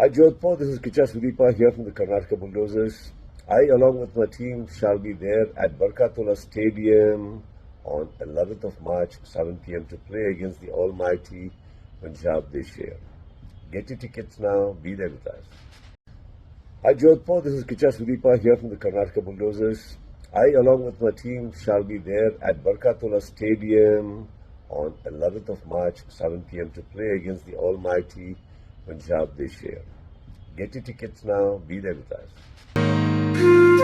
Hi Jodhpur, this is Kicha Sudeepa here from the Karnataka Bulldozers. I, along with my team, shall be there at Barkatola Stadium on 11th of March, 7 p.m. to play against the almighty Punjab Sher. Get your tickets now, be there with us. Hi Jodhpur, this is Kicha Sudeepa here from the Karnataka Bulldozers. I, along with my team, shall be there at Barkatola Stadium on 11th of March, 7 p.m. to play against the almighty Punjab Sher. Get your tickets now, be there with us.